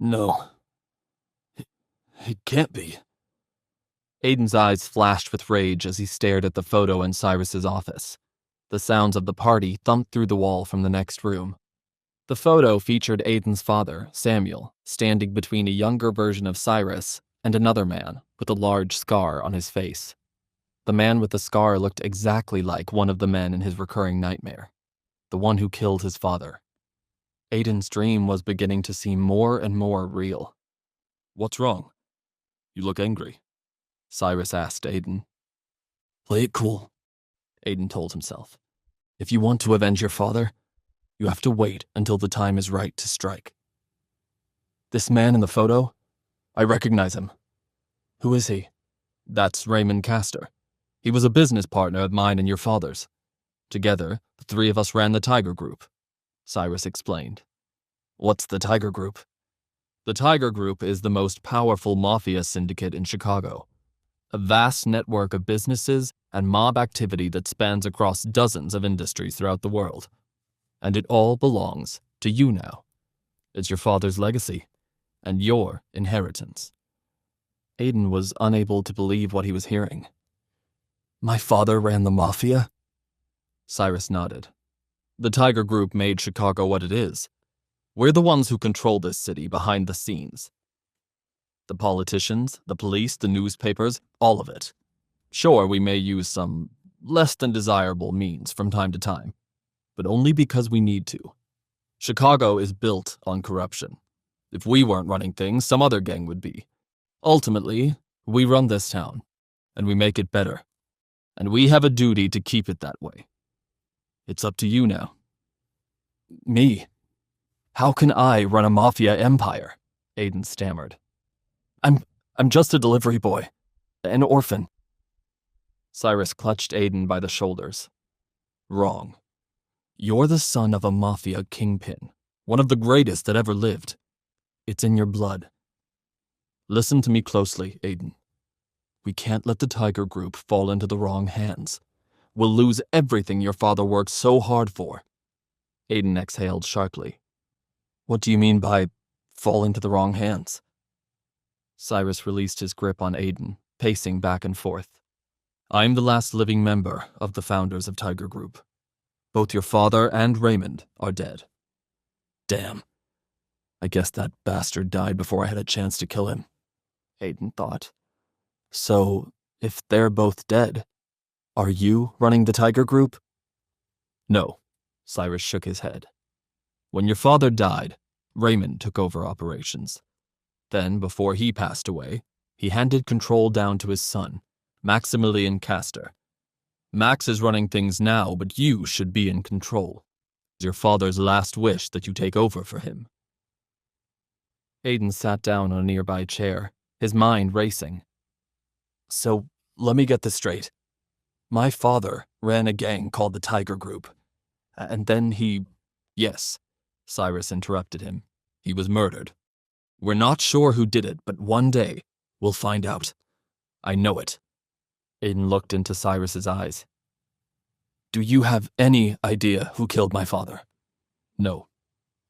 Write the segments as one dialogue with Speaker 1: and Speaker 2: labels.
Speaker 1: No. It can't be. Aiden's eyes flashed with rage as he stared at the photo in Cyrus's office. The sounds of the party thumped through the wall from the next room. The photo featured Aiden's father, Samuel, standing between a younger version of Cyrus and another man with a large scar on his face. The man with the scar looked exactly like one of the men in his recurring nightmare, the one who killed his father. Aiden's dream was beginning to seem more and more real. "What's wrong? You look angry," Cyrus asked Aiden. "Play it cool," Aiden told himself. "If you want to avenge your father, you have to wait until the time is right to strike." "This man in the photo? I recognize him." "Who is he?" "That's Raymond Castor. He was a business partner of mine and your father's. Together, the three of us ran the Tiger Group," Cyrus explained. "What's the Tiger Group?" "The Tiger Group is the most powerful Mafia syndicate in Chicago. A vast network of businesses and mob activity that spans across dozens of industries throughout the world. And it all belongs to you now. It's your father's legacy, and your inheritance." Aiden was unable to believe what he was hearing. "My father ran the Mafia?" Cyrus nodded. "The Tiger Group made Chicago what it is. We're the ones who control this city behind the scenes. The politicians, the police, the newspapers, all of it. Sure, we may use some less than desirable means from time to time, but only because we need to. Chicago is built on corruption. If we weren't running things, some other gang would be. Ultimately, we run this town, and we make it better. And we have a duty to keep it that way. It's up to you now." "Me? How can I run a Mafia empire?" Aiden stammered. I'm just a delivery boy. An orphan." Cyrus clutched Aiden by the shoulders. "Wrong. You're the son of a Mafia kingpin, one of the greatest that ever lived. It's in your blood. Listen to me closely, Aiden. We can't let the Tiger Group fall into the wrong hands. We'll lose everything your father worked so hard for." Aiden exhaled sharply. "What do you mean by fall into the wrong hands?" Cyrus released his grip on Aiden, pacing back and forth. "I'm the last living member of the founders of Tiger Group. Both your father and Raymond are dead." "Damn. I guess that bastard died before I had a chance to kill him," Aiden thought. "So, if they're both dead, are you running the Tiger Group?" "No," Cyrus shook his head. "When your father died, Raymond took over operations. Then, before he passed away, he handed control down to his son, Maximilian Castor. Max is running things now, but you should be in control. It's your father's last wish that you take over for him." Aiden sat down on a nearby chair, his mind racing. "So, let me get this straight. My father ran a gang called the Tiger Group, and then he—" "Yes," Cyrus interrupted him. "He was murdered. We're not sure who did it, but one day we'll find out. I know it." Aiden looked into Cyrus's eyes. "Do you have any idea who killed my father?" "No.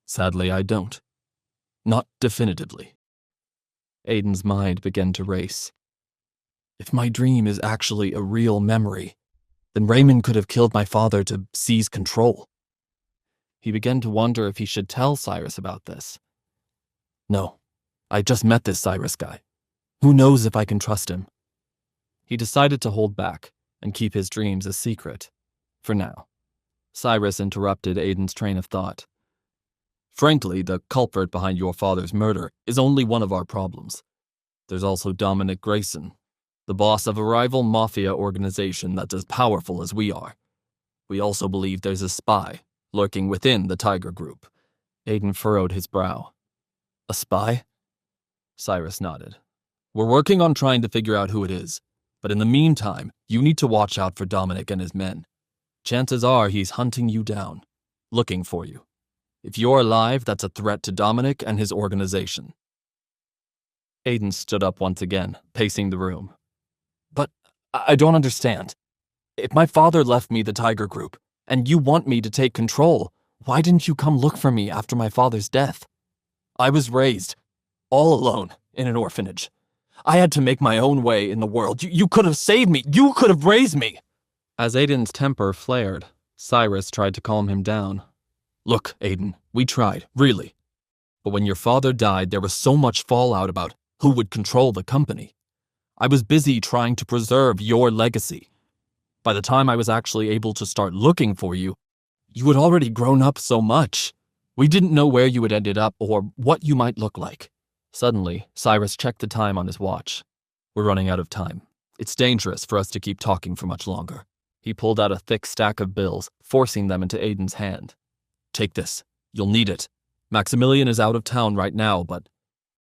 Speaker 1: Sadly, I don't. Not definitively." Aiden's mind began to race. If my dream is actually a real memory, then Raymond could have killed my father to seize control. He began to wonder if he should tell Cyrus about this. No, I just met this Cyrus guy. Who knows if I can trust him? He decided to hold back and keep his dreams a secret, for now. Cyrus interrupted Aiden's train of thought. "Frankly, the culprit behind your father's murder is only one of our problems. There's also Dominic Grayson, the boss of a rival Mafia organization that's as powerful as we are. We also believe there's a spy lurking within the Tiger Group." Aiden furrowed his brow. "A spy?" Cyrus nodded. "We're working on trying to figure out who it is, but in the meantime, you need to watch out for Dominic and his men. Chances are he's hunting you down, looking for you. If you're alive, that's a threat to Dominic and his organization." Aiden stood up once again, pacing the room. "But I don't understand. If my father left me the Tiger Group, and you want me to take control, why didn't you come look for me after my father's death? I was raised all alone in an orphanage. I had to make my own way in the world. You could have saved me. You could have raised me. As Aiden's temper flared, Cyrus tried to calm him down. Look, Aiden, we tried, really. But when your father died, there was so much fallout about who would control the company. I was busy trying to preserve your legacy. By the time I was actually able to start looking for you, you had already grown up so much. We didn't know where you had ended up or what you might look like. Suddenly, Cyrus checked the time on his watch. We're running out of time. It's dangerous for us to keep talking for much longer. He pulled out a thick stack of bills, forcing them into Aiden's hand. Take this. You'll need it. Maximilian is out of town right now, but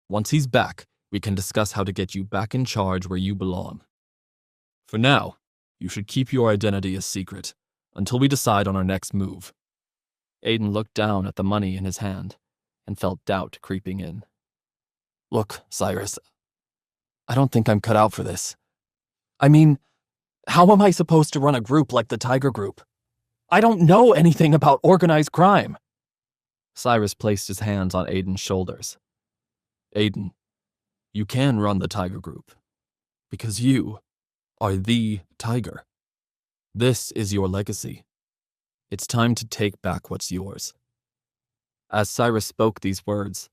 Speaker 1: once he's back, we can discuss how to get you back in charge where you belong. For now, you should keep your identity a secret until we decide on our next move. Aiden looked down at the money in his hand and felt doubt creeping in. Look, Cyrus, I don't think I'm cut out for this. I mean, how am I supposed to run a group like the Tiger Group? I don't know anything about organized crime. Cyrus placed his hands on Aiden's shoulders. Aiden, you can run the Tiger Group because you are the Tiger. This is your legacy. It's time to take back what's yours. As Cyrus spoke these words,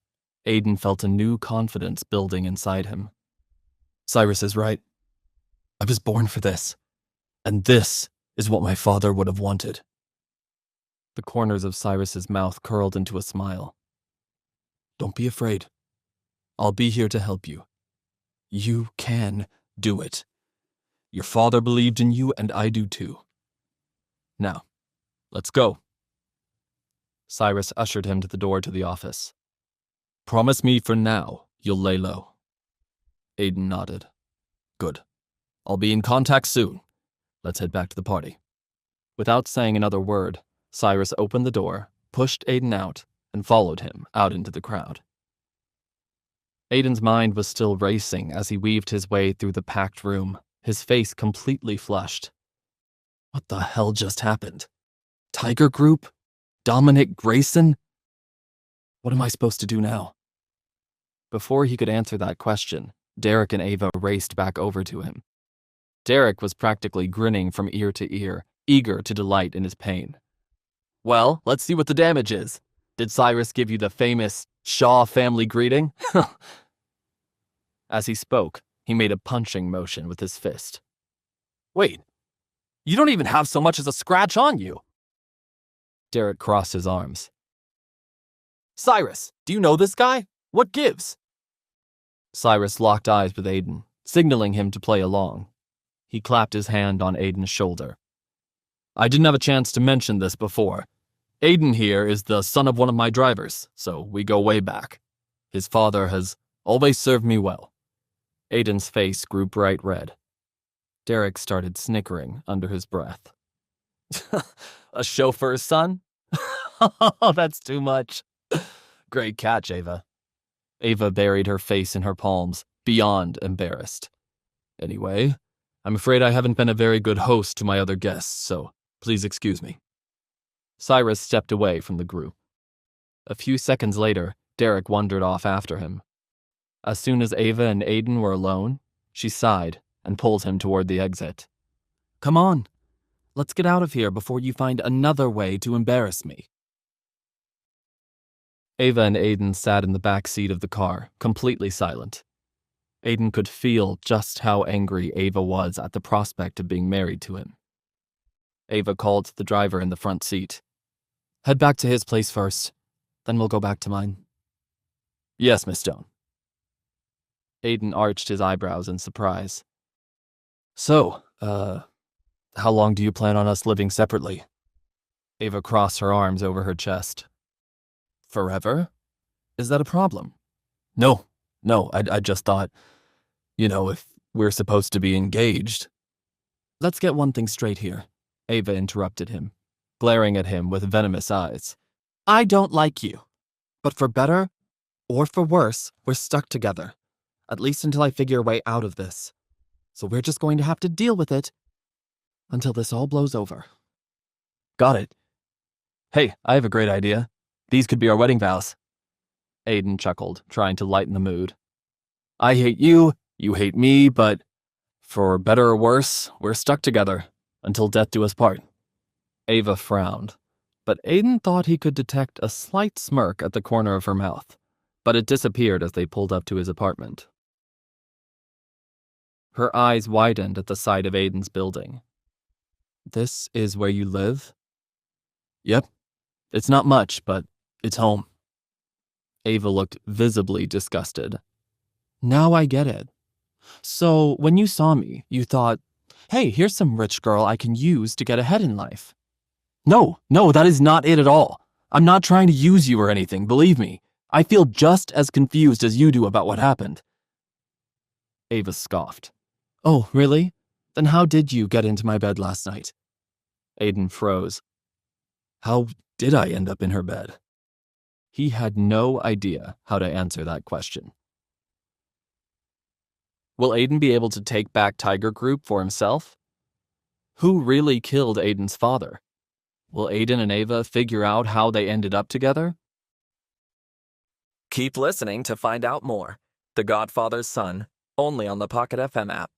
Speaker 1: Aiden felt a new confidence building inside him. Cyrus is right. I was born for this, and this is what my father would have wanted. The corners of Cyrus's mouth curled into a smile. Don't be afraid. I'll be here to help you. You can do it. Your father believed in you, and I do too. Now, let's go. Cyrus ushered him to the door to the office. Promise me for now you'll lay low. Aiden nodded. Good. I'll be in contact soon. Let's head back to the party. Without saying another word, Cyrus opened the door, pushed Aiden out, and followed him out into the crowd. Aiden's mind was still racing as he weaved his way through the packed room, his face completely flushed. What the hell just happened? Tiger Group? Dominic Grayson? What am I supposed to do now? Before he could answer that question, Derek and Ava raced back over to him. Derek was practically grinning from ear to ear, eager to delight in his pain. Well, let's see what the damage is. Did Cyrus give you the famous Shaw family greeting? As he spoke, he made a punching motion with his fist. Wait, you don't even have so much as a scratch on you. Derek crossed his arms. Cyrus, do you know this guy? What gives? Cyrus locked eyes with Aiden, signaling him to play along. He clapped his hand on Aiden's shoulder. I didn't have a chance to mention this before. Aiden here is the son of one of my drivers, so we go way back. His father has always served me well. Aiden's face grew bright red. Derek started snickering under his breath. A chauffeur's son? Oh, that's too much. Great catch, Ava. Ava buried her face in her palms, beyond embarrassed. Anyway, I'm afraid I haven't been a very good host to my other guests, so please excuse me. Cyrus stepped away from the group. A few seconds later, Derek wandered off after him. As soon as Ava and Aiden were alone, she sighed and pulled him toward the exit. Come on, let's get out of here before you find another way to embarrass me. Ava and Aiden sat in the back seat of the car, completely silent. Aiden could feel just how angry Ava was at the prospect of being married to him. Ava called to the driver in the front seat. Head back to his place first, then we'll go back to mine. Yes, Miss Stone. Aiden arched his eyebrows in surprise. So, how long do you plan on us living separately? Ava crossed her arms over her chest. Forever? Is that a problem? No, I just thought, if we're supposed to be engaged. Let's get one thing straight here, Ava interrupted him, glaring at him with venomous eyes. I don't like you, but for better or for worse, we're stuck together, at least until I figure a way out of this. So we're just going to have to deal with it until this all blows over. Got it. Hey, I have a great idea. These could be our wedding vows. Aiden chuckled, trying to lighten the mood. I hate you, you hate me, but for better or worse, we're stuck together until death do us part. Ava frowned, but Aiden thought he could detect a slight smirk at the corner of her mouth, but it disappeared as they pulled up to his apartment. Her eyes widened at the sight of Aiden's building. This is where you live? Yep. It's not much, but it's home. Ava looked visibly disgusted. Now I get it. So, when you saw me, you thought, hey, here's some rich girl I can use to get ahead in life. No, that is not it at all. I'm not trying to use you or anything, believe me. I feel just as confused as you do about what happened. Ava scoffed. Oh, really? Then how did you get into my bed last night? Aiden froze. How did I end up in her bed? He had no idea how to answer that question. Will Aiden be able to take back Tiger Group for himself? Who really killed Aiden's father? Will Aiden and Ava figure out how they ended up together? Keep listening to find out more. The Godfather's Son, only on the Pocket FM app.